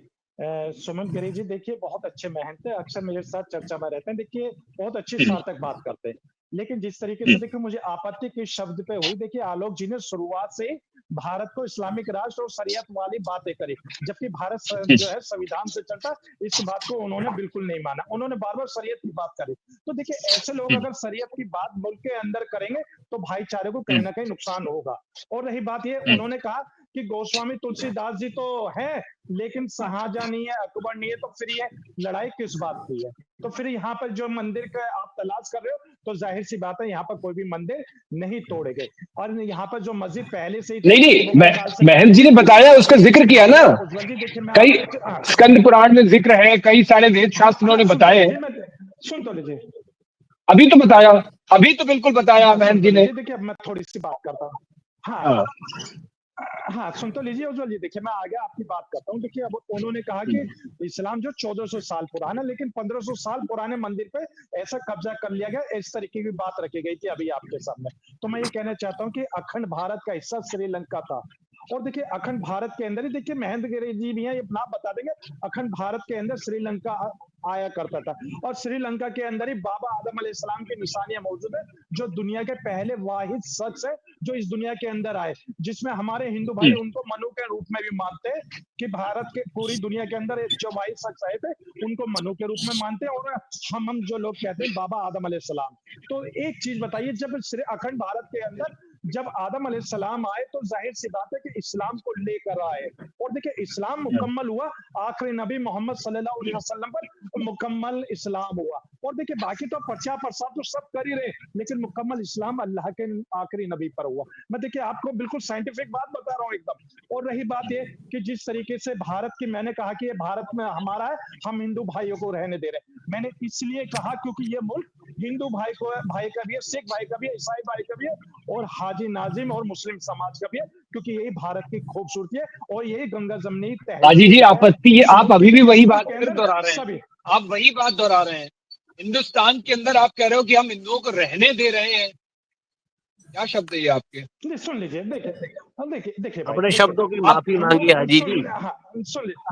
सुमन गिरी जी देखिए बहुत अच्छे मेहनत है, अक्सर मेरे साथ चर्चा में रहते हैं, देखिए बहुत अच्छी सार्थक बात करते हैं। लेकिन जिस तरीके से देखिए मुझे आपत्ति किस शब्द पे हुई, देखिए आलोक जी ने शुरुआत से भारत को इस्लामिक राष्ट्र और शरीयत वाली बातें करी, जबकि भारत जो है संविधान से चलता, इस बात को उन्होंने बिल्कुल नहीं माना, उन्होंने बार बार शरीयत की बात करी। तो देखिए ऐसे लोग अगर शरीयत की बात मुल्क के अंदर करेंगे तो भाईचारे को कहीं ना कहीं नुकसान होगा। और रही बात ये, उन्होंने कहा कि गोस्वामी तुलसीदास जी तो है, लेकिन शाहजहां नहीं है, अकबर नहीं है, तो फिर ये लड़ाई किस बात की है? तो फिर यहाँ पर जो मंदिर का आप तलाश कर रहे हो, तो जाहिर सी बात है यहाँ पर कोई भी मंदिर नहीं तोड़े गए, और यहाँ पर जो मस्जिद पहले से ही नहीं, महन जी ने बताया, उसका जिक्र किया ना, उज्जवल जी देखिए मैं कई स्कंद पुराण में जिक्र है, कई सारे वेद शास्त्र उन्होंने बताए। सुन तो लीजिए, अभी तो बताया, अभी तो बिल्कुल बताया महन जी ने। देखिए अब मैं थोड़ी सी बात करता हूँ। हाँ हाँ सुन तो लीजिए उज्जवल जी, देखिए मैं आगे आपकी बात करता हूँ। देखिए अब उन्होंने कहा कि इस्लाम जो 1400 साल पुराना, लेकिन 1500 साल पुराने मंदिर पे ऐसा कब्जा कर लिया गया, इस तरीके की बात रखी गई थी अभी आपके सामने। तो मैं ये कहना चाहता हूँ कि अखंड भारत का हिस्सा श्रीलंका था, और देखिए अखंड भारत के अंदर ही, देखिए महेंद्र गिरी जी भी हैं, ये नाम बता देंगे, अखंड भारत के अंदर श्रीलंका आया करता था। और श्रीलंका के अंदर ही बाबा आदम अलैहिस्सलाम की निशानियां मौजूद है, जो दुनिया के पहले वाहिद शख्स है जो इस दुनिया के अंदर आए, जिसमें हमारे हिंदू भाई उनको मनु के रूप में भी मानते हैं कि भारत के पूरी दुनिया के अंदर जो वाहिद शख्स आए थे उनको मनु के रूप में मानते हैं। और हम जो लोग कहते हैं बाबा आदम अलैहिस्सलाम। तो एक चीज बताइए, जब अखंड भारत के अंदर जब आदम अलैहिस्सलाम आए तो जाहिर सी बात है कि इस्लाम को लेकर आए। और देखिए इस्लाम मुकम्मल हुआ आखिरी नबी मोहम्मद सल्लल्लाहु अलैहि वसल्लम पर मुकम्मल इस्लाम हुआ। और देखिए बाकी तो प्रचार प्रसार तो सब कर ही रहे, लेकिन मुकम्मल इस्लाम अल्लाह के आखिरी नबी पर हुआ। मैं देखिए आपको बिल्कुल साइंटिफिक बात बता रहा हूँ एकदम। और रही बात ये कि जिस तरीके से भारत की, मैंने कहा कि ये भारत में हमारा है, हम हिंदू भाइयों को रहने दे रहे हैं। मैंने इसलिए कहा क्योंकि ये मुल्क हिंदू भाई का भी है, सिख भाई का भी है, ईसाई भाई का भी है, और हाजी नाजिम और मुस्लिम समाज का भी है, क्योंकि यही भारत की खूबसूरती है और यही गंगा जमनी हाजी जी आपत्ति, आप अभी भी वही बात के फिर अंदर दोहरा रहे हैं, सभी आप वही बात दोहरा रहे हैं। हिंदुस्तान के अंदर आप कह रहे हो कि हम हिंदुओं को रहने दे रहे हैं, क्या शब्द है ये आपके? सुन लीजिए, देखिए भाई, अपने शब्दों की माफी मांगिए हाजी जी।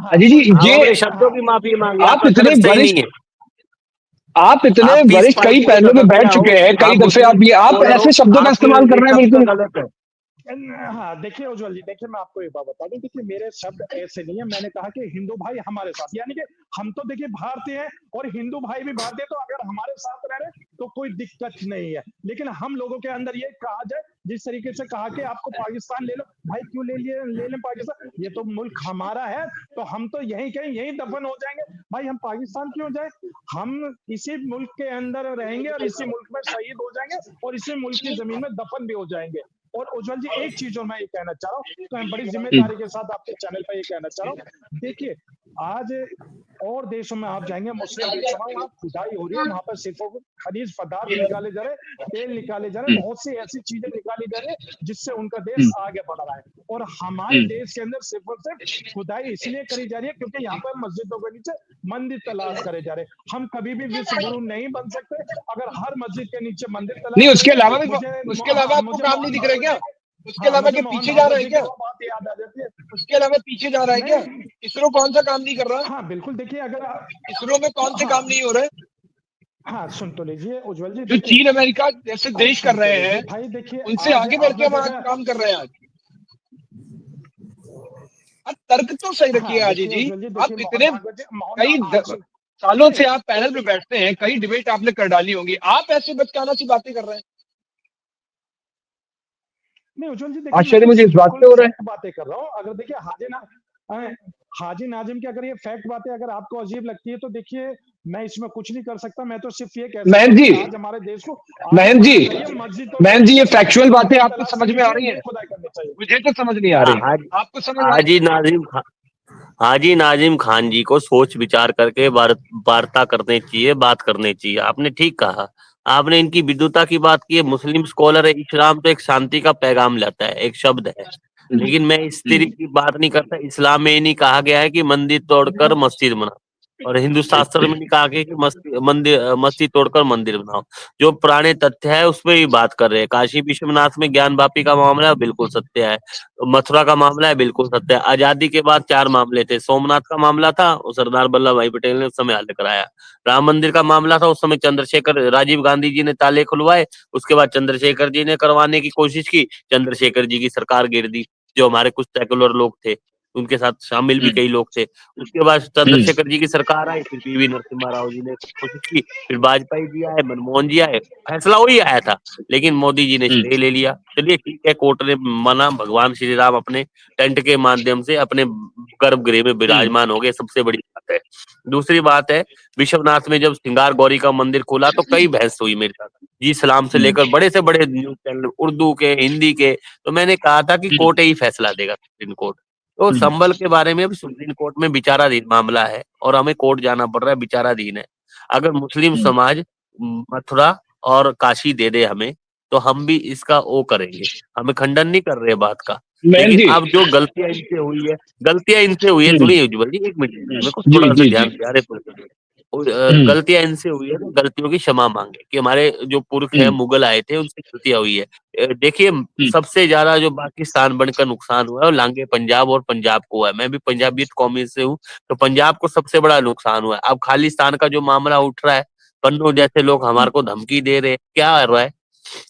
हाजी जी आप अपने ये शब्दों की माफी मांगिए, आप आपका इतने तर्क सही नहीं वरिष्ठ, है। आप इतने आप पीस वरिष्ठ कई पार्टी के पहलुओं में बैठ सदस्य चुके हो, हैं, कई दफे मुस्लिम आप स्कॉलर हो, ऐसे शब्दों का आपके इस्तेमाल कर ये रहे हैं शब्द बिल्कुल। गलत है। हाँ देखिए उज्जवल जी, देखिए मैं आपको एक बात बता दूं, देखिए मेरे शब्द ऐसे नहीं है। मैंने कहा कि हिंदू भाई हमारे साथ, यानी कि हम तो देखिए भारतीय हैं और हिंदू भाई भी भारतीय, तो अगर हमारे साथ रह रहे तो कोई दिक्कत नहीं है। लेकिन हम लोगों के अंदर ये कहा जाए, जिस तरीके से कहा कि आपको पाकिस्तान ले लो, भाई क्यों ले लें पाकिस्तान, ये तो मुल्क हमारा है, तो हम तो यहीं कहीं यहीं दफन हो जाएंगे। भाई हम पाकिस्तान क्यों जाए, हम इसी मुल्क के अंदर रहेंगे और इसी मुल्क में शहीद हो जाएंगे और इसी मुल्क की जमीन में दफन भी हो जाएंगे। और उज्जवल जी एक चीज और मैं ये कहना चाह रहा हूँ, तो मैं बड़ी जिम्मेदारी के साथ आपके चैनल पर ये कहना चाह रहा हूँ, देखिए आज और देशों में आप जाएंगे, मुस्लिम देशों में, वहाँ खुदाई हो रही है, वहां पर सिर्फ खनिज पदार्थ निकाले जा रहे, तेल निकाले जा रहे, बहुत सी ऐसी चीजें निकाली जा रही है जिससे उनका देश आगे बढ़ रहा है। और हमारे देश के अंदर सिर्फ और सिर्फ खुदाई इसलिए करी जा रही है क्योंकि यहाँ पर मस्जिदों के नीचे मंदिर तलाश करे जा रहे। हम कभी भी विश्व गुरु नहीं बन सकते अगर हर मस्जिद के नीचे मंदिर तलाश नहीं उसके अलावा भी, मुझे उसके अलावा आपको काम नहीं दिख रहा है क्या? उसके अलावा मुझे के मोहन पीछे जा रहा भागवत है जी की क्या? वो बात याद आ जाती है। उसके अलावा पीछे जा रहा है क्या? नहीं, इसरो कौन सा काम नहीं कर रहा? हाँ बिल्कुल, देखिए अगर इसरो में कौन से काम नहीं हो रहे हाँ सुन तो लीजिए उज्जवल जी, जो चीन अमेरिका जैसे देश कर रहे हैं, भाई देखिए उनसे आगे बढ़ के हम आज काम कर रहे हैं। आज तर्क तो सही रखिए हाजी जी। आप इतने कई सालों से आप पैनल पे बैठते हैं, कई डिबेट आपने कर डाली होंगी, आप ऐसे बचकाना सी बातें कर रहे हैं। नहीं उज्जवल जी, आश्चर्य मुझे इस बात पे हो रहा है। बातें कर रहा हूँ। अगर देखिए हाजी नाजिम की अगर ये फैक्ट बातें अगर आपको अजीब लगती है तो देखिए मैं इसमें कुछ नहीं कर सकता। मैं तो सिर्फ ये कह सकता हूं आज हमारे देश को महन जी ये फैक्चुअल बातें आपको समझ में आ रही हैं? मुझे तो समझ नहीं आ रही, आपको समझ आ रही है? हाजी नाजिम खान जी को सोच विचार करके वार्ता करनी चाहिए, बात करनी चाहिए। आपने ठीक कहा, आपने इनकी विद्वता की बात की है। मुस्लिम स्कॉलर है, इस्लाम तो एक शांति का पैगाम लाता है, एक शब्द है, लेकिन मैं इस तरीके की बात नहीं करता। इस्लाम में ये नहीं कहा गया है कि मंदिर तोड़कर मस्जिद बनाओ, और हिंदू शास्त्र में नहीं कहा गया कि मस्जिद तोड़कर मंदिर बनाओ। जो पुराने तथ्य है उसमें ही बात कर रहे हैं। काशी विश्वनाथ में ज्ञान वापी का मामला बिल्कुल सत्य है, मथुरा का मामला है बिल्कुल सत्य है। आजादी के बाद 4 मामले थे, सोमनाथ का मामला था, वो सरदार वल्लभ भाई पटेल ने उस समय हल कराया। राम मंदिर का मामला था, उस समय चंद्रशेखर राजीव गांधी जी ने ताले खुलवाए, उसके बाद चंद्रशेखर जी ने करवाने की कोशिश की, चंद्रशेखर जी की सरकार गिर दी। जो हमारे कुछ सेकुलर लोग थे, उनके साथ शामिल भी कई लोग थे। उसके बाद चंद्रशेखर जी की सरकार आई, फिर पीवी नरसिम्हा राव जी ने कोशिश की, फिर वाजपेयी जी आए, मनमोहन जी आए, फैसला वही आया था, लेकिन मोदी जी ने स्टे ले लिया। चलिए ठीक है, कोर्ट ने माना, भगवान श्री राम अपने टेंट के माध्यम से अपने गर्भगृह में विराजमान हो गए, सबसे बड़ी बात है। दूसरी बात है, विश्वनाथ में जब श्रृंगार गौरी का मंदिर खुला तो कई बहस हुई मेरे साथ, जी सलाम से लेकर बड़े से बड़े न्यूज चैनल, उर्दू के, हिंदी के। तो मैंने कहा था कि कोर्ट ही फैसला देगा, सुप्रीम कोर्ट। तो संबल के बारे में भी सुप्रीम कोर्ट में विचाराधीन मामला है और हमें कोर्ट जाना पड़ रहा है, विचाराधीन है। अगर मुस्लिम समाज मथुरा और काशी दे दे हमें, तो हम भी इसका वो करेंगे, हमें खंडन नहीं कर रहे बात का। लेकिन अब जो गलतियां इनसे हुई है, सुनिए उज्जवल जी, एक मिनट मेरे को थोड़ा सा ध्यान, गलतियां इनसे हुई है तो गलतियों की क्षमा मांगे कि हमारे जो पुरख है मुगल आए थे उनसे गलतियां हुई है। देखिए सबसे ज्यादा जो पाकिस्तान बनकर नुकसान हुआ है वो लांगे पंजाब और पंजाब को हुआ है। मैं भी पंजाबियत कौमी से हूँ, तो पंजाब को सबसे बड़ा नुकसान हुआ है। अब खालिस्तान का जो मामला उठ रहा है, पन्नू जैसे लोग हमारे को धमकी दे रहे हैं, क्या हो रहा है?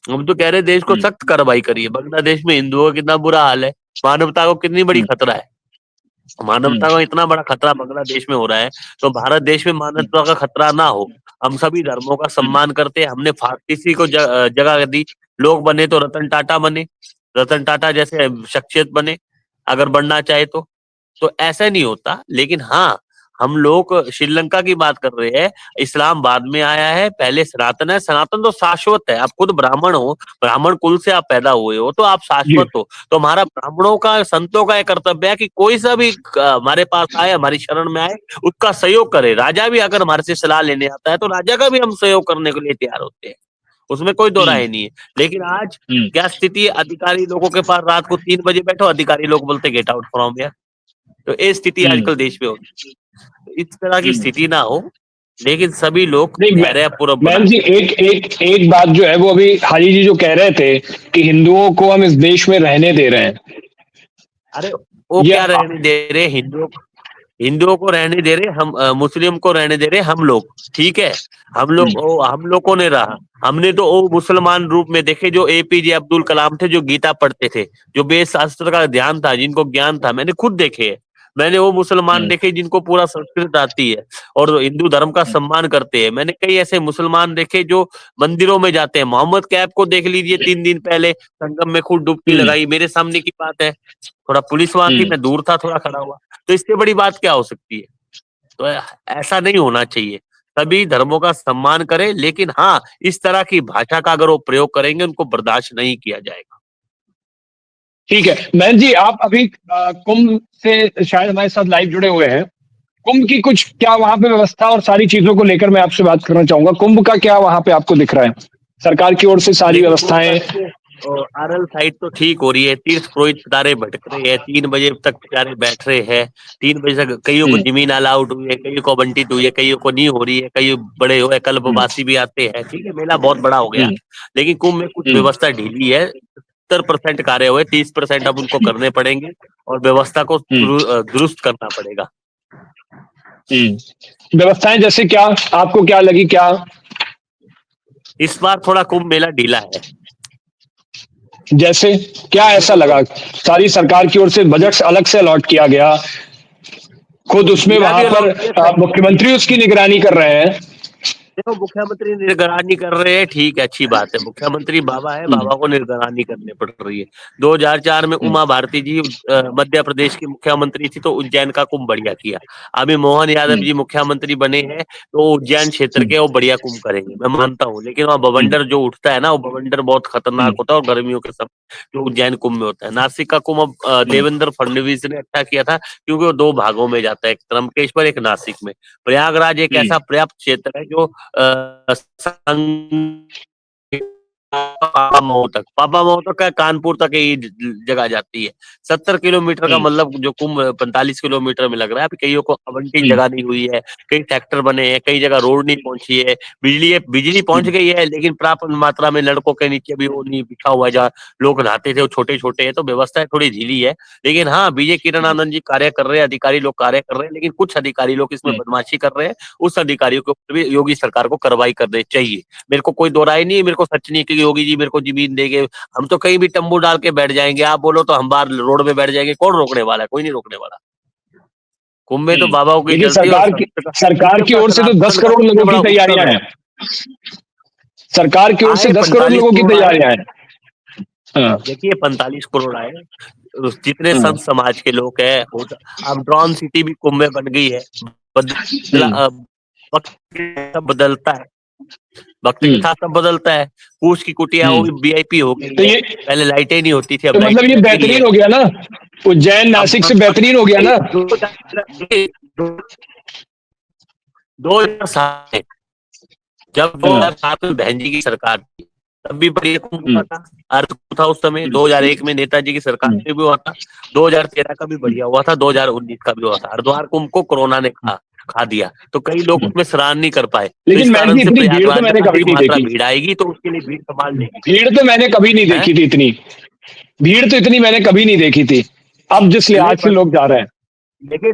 हम तो कह रहे हैं देश को सख्त कार्रवाई करिए। बांग्लादेश में हिंदुओं का कितना बुरा हाल है, मानवता को कितनी बड़ी खतरा है, मानवता को इतना बड़ा खतरा बांग्लादेश में हो रहा है, तो भारत देश में मानवता का खतरा ना हो। हम सभी धर्मों का सम्मान करते हैं, हमने किसी को जगह दी। लोग बने तो रतन टाटा बने, रतन टाटा जैसे शख्सियत बने अगर बनना चाहे तो ऐसा नहीं होता। लेकिन हाँ, हम लोग श्रीलंका की बात कर रहे हैं, इस्लाम बाद में आया है, पहले सनातन है। सनातन तो शाश्वत है। आप खुद ब्राह्मण हो, ब्राह्मण कुल से आप पैदा हुए हो, तो आप जी शाश्वत हो। तो हमारा ब्राह्मणों का, संतों का यह कर्तव्य है कि कोई सा भी हमारे पास आए, हमारी शरण में आए, उसका सहयोग करे। राजा भी अगर हमारे से सलाह लेने आता है तो राजा का भी हम सहयोग करने के लिए तैयार होते हैं, उसमें कोई दो राय नहीं है। लेकिन आज क्या स्थिति है, अधिकारी लोगों के पास रात को 3 बजे बैठो, अधिकारी लोग बोलते गेट आउट फ्रॉम हियर। तो ये स्थिति आजकल देश में होती है। तो इस तरह की स्थिति ना हो, लेकिन सभी लोग नहीं धैर्य पूर्वक मैम बनाए। जी, एक एक एक बात जो है वो अभी हाजी जी जो कह रहे थे कि हिंदुओं को हम इस देश में रहने दे रहे हैं, अरे वो ये क्या रहने दे रहे, हिंदुओं को रहने दे रहे हम, मुस्लिम को रहने दे रहे हम लोग, ठीक है। हम लोगों ने रहा, हमने तो वो मुसलमान रूप में देखे जो एपीजे अब्दुल कलाम थे, जो गीता पढ़ते थे, जो वेद शास्त्र का ध्यान था, जिनको ज्ञान था, मैंने खुद देखे है। मैंने वो मुसलमान देखे जिनको पूरा संस्कृत आती है और हिंदू धर्म का सम्मान करते हैं। मैंने कई ऐसे मुसलमान देखे जो मंदिरों में जाते हैं। मोहम्मद कैफ को देख लीजिए, 3 दिन पहले संगम में खुद डुबकी लगाई, मेरे सामने की बात है। थोड़ा पुलिस वहां थी, मैं दूर था, थोड़ा खड़ा हुआ। तो इससे बड़ी बात क्या हो सकती है? तो ऐसा नहीं होना चाहिए। सभी धर्मों का सम्मान करें, लेकिन हाँ, इस तरह की भाषा का अगर वो प्रयोग करेंगे, उनको बर्दाश्त नहीं किया जाएगा। ठीक है। मैम जी, आप अभी कुंभ से शायद हमारे साथ लाइव जुड़े हुए हैं। कुंभ की कुछ क्या वहां पे व्यवस्था और सारी चीजों को लेकर मैं आपसे बात करना चाहूंगा। कुंभ का क्या वहां पे आपको दिख रहा है, सरकार की ओर से सारी देखिए व्यवस्थाएं? आरएल साइड तो ठीक हो रही है, तीर्थ पुरोहित पिटारे भटक रहे हैं, 3 बजे तक पिटारे बैठ रहे हैं। 3 बजे तक कईयों को हम्म, जमीन अलाउड हुई है, कईयों को आवंटित हुई है, कईयों को नहीं हो रही है, कई बड़े हुए हम्म, कल्पवासी भी आते हैं, ठीक है, मेला बहुत बड़ा हो गया। हम्म, लेकिन कुंभ में कुछ हम्म, व्यवस्था ढीली है। 70% कार्य हुए, 30% अब उनको करने पड़ेंगे और व्यवस्था को हम्म, दुरुस्त करना पड़ेगा। व्यवस्थाएं जैसे क्या, आपको क्या लगी क्या? इस बार थोड़ा कुंभ मेला ढीला है। जैसे क्या ऐसा देखो लगा? सारी सरकार की ओर से बजट अलग से अलॉट किया गया, खुद उसमें ढीला वहां भी पर अलॉट किया, मुख्यमंत्री उसकी निगरानी कर रहे हैं। देखो मुख्यमंत्री निगरानी कर रहे हैं, ठीक है, अच्छी बात है। मुख्यमंत्री बाबा है, हम्म, बाबा को निगरानी करनी पड़ रही है। 2004 में हम्म, उमा भारती जी मध्य प्रदेश की मुख्यमंत्री थी, तो उज्जैन का कुंभ बढ़िया किया। अभी मोहन यादव हम्म, जी मुख्यमंत्री बने हैं, तो उज्जैन क्षेत्र हम्म, के वो बढ़िया कुंभ करेंगे, मैं मानता हूँ। लेकिन वहाँ हम्म, बवंडर जो उठता है ना, वो बवंडर बहुत खतरनाक हम्म, होता है, और गर्मियों के समय जो उज्जैन कुंभ में होता है। नासिक का कुंभ अब हम्म, देवेंद्र फडणवीस ने अच्छा किया था, क्योंकि वो 2 भागों में जाता है, एक त्र्यंबकेश्वर, एक नासिक में। प्रयागराज एक हम्म, ऐसा पर्याप्त क्षेत्र है जो पापा मऊ तक का, कानपुर तक ये जगह जाती है। 70 किलोमीटर का हम्म, मतलब जो कुंभ 45 किलोमीटर में लग रहा है। अभी कईयों को आवंटित हम्म, जगह नहीं हुई है, कई सेक्टर बने हैं, कई जगह रोड नहीं पहुंची है, बिजली पहुंच हम्म, गई है, लेकिन प्राप्त मात्रा में लड़कों के नीचे भी वो नहीं बिछा हुआ है, जहाँ लोग नहाते थे वो छोटे छोटे है, तो व्यवस्था थोड़ी ढीली है। लेकिन हाँ, विजय किरण आनंद जी कार्य कर रहे हैं, अधिकारी लोग कार्य कर रहे हैं, लेकिन कुछ अधिकारी लोग इसमें हम्म, बदमाशी कर रहे हैं। उस अधिकारियों के ऊपर भी योगी सरकार को कार्रवाई करनी चाहिए। मेरे को कोई दो राय नहीं है, मेरे को सच नहीं है कि योगी जी मेरे को जमीन देंगे, हम तो कहीं भी तंबू डाल के बैठ जाएंगे। आप बोलो तो हम बाहर रोड पे बैठ जाएंगे, कौन रोकने वाला है? कोई नहीं रोकने वाला। कुंभ में तो हम्म। बाबाओं की लेकिन चलती है, और सरकार की सत्य का, ओर से तो 10 सनातन का करोड़ सबसे लोगों की बड़ा तैयारियां उत्सव है। हैं। सरकार की ओर से आए 10 करोड़ 45 लोगों की करोड़ आए, तैयारियां हैं। हाँ, देखिए 45 करोड़ आए, जितने हाँ, संत समाज के लोग हैं। अब ड्रॉन सिटी भी कुंभ में बन गई है। बदला हम्म, वक्त सब बदलता है, वक्त के हम्म, साथ सब बदलता है। पूछ की कुटिया वो हम्म। भी वीआईपी हो गई तो है। ये पहले लाइटें नहीं होती थी, अब तो मतलब लाइटें ये लग गई है। बेहतरीन हो गया ना, उज्जैन अब नासिक से बेहतरीन हो गया ना। 2007 में, जब हाँ, 2007 में बहन जी की सरकार थी, तब भी बढ़िया कुंभ हुआ हम्म, था, अर्थ था उस समय। हम्म, 2001 में नेताजी की सरकार हम्म, में भी हुआ था, 2013 का भी बढ़िया हुआ था, 2019 का भी हुआ था। हरिद्वार कुंभ को कोरोना ने खा खा दिया, तो कई लोग उसमें स्नान नहीं कर पाए। तो लेकिन इस मैं कारण जी से इतनी भीड़ तो प्रयागराज में मैंने कभी अधिक नहीं मात्रा देखी। भीड़ आएगी, तो उसके लिए भीड़ संभाल लेगी। भीड़ तो मैंने कभी नहीं हैं? देखी थी इतनी। भीड़ तो इतनी मैंने कभी नहीं देखी थी। अब जिस लिहाज से लोग जा रहे हैं। देखिए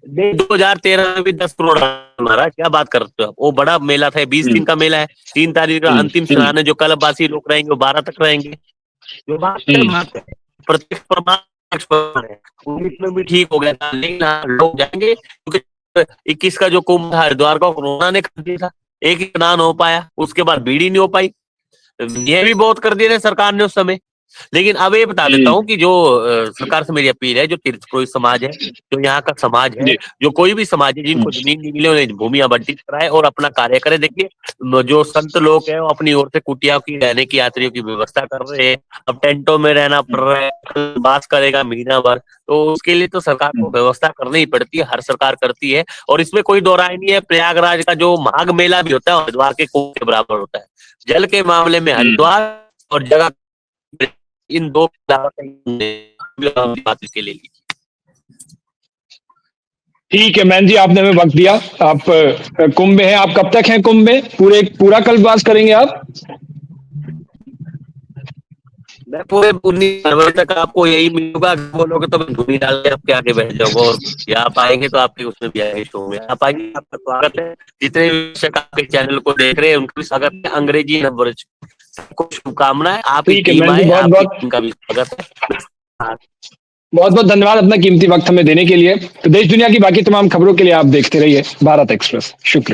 2013 में भी 10 करोड़ हमारा, क्या बात करते हो आप? वो बड़ा मेला था, 20 दिन का मेला है। 3 तारीख का अंतिम स्नान है, जो कल्पवासी लोग रहेंगे वो 12 तक रहेंगे। जो बात है प्रत्यक्ष प्रमाण है, 19 में भी ठीक हो गया था, लेकिन लोग जाएंगे क्योंकि 21 का जो कुंभ था हरिद्वार का, कोरोना ने कर दिया था। एक ही स्नान हो पाया, उसके बाद भीड़ ही नहीं हो पाई। ये भी बहुत कर दिया था सरकार ने उस समय। लेकिन अब ये बता देता हूँ कि जो सरकार से मेरी अपील है, जो तीर्थपुरोहित समाज है, जो यहाँ का समाज है, जो कोई भी समाज है जिनको जमीन नहीं मिले उन्हें भूमि आवंटित कराए और अपना कार्य करे। देखिए जो संत लोग हैं वो अपनी ओर से कुटिया की रहने की यात्रियों की व्यवस्था कर रहे हैं। अब टेंटों में रहना पड़ रहा है, बास करेगा महीना भर, तो उसके लिए तो सरकार को व्यवस्था करनी ही पड़ती है, हर सरकार करती है। और इसमें कोई दो राय नहीं है, प्रयागराज का जो माघ मेला भी होता है हरिद्वार के कुंभ के बराबर होता है। जल के मामले में हरिद्वार और जगह इन दो बात के लिए। ठीक है मैन जी, आपने हमें वक्त दिया। आप कुंभ में हैं, आप कब तक हैं कुंभ में? पूरा कल्पवास करेंगे आप? मैं पूरे 19 फरवरी तक आपको यही मिलूंगा। बोलोगे तो मैं धूनी डाल के आपके आगे बैठ जाऊंगा, और या आप आएंगे तो आपके उसमें भी आएंगे शो में। आप आइए, आपका स्वागत है। जितने भी दर्शक आपके चैनल को देख रहे हैं उनका भी स्वागत है। अंग्रेजी नववर्ष सबको शुभकामनाएं। आपकी ठीक है टीम मैन जी, आए, बहुत आपकी बहुत टीम का भी स्वागत है। बहुत बहुत धन्यवाद अपना कीमती वक्त हमें देने के लिए। तो देश दुनिया की बाकी तमाम खबरों के लिए आप देखते रहिए भारत एक्सप्रेस। शुक्रिया।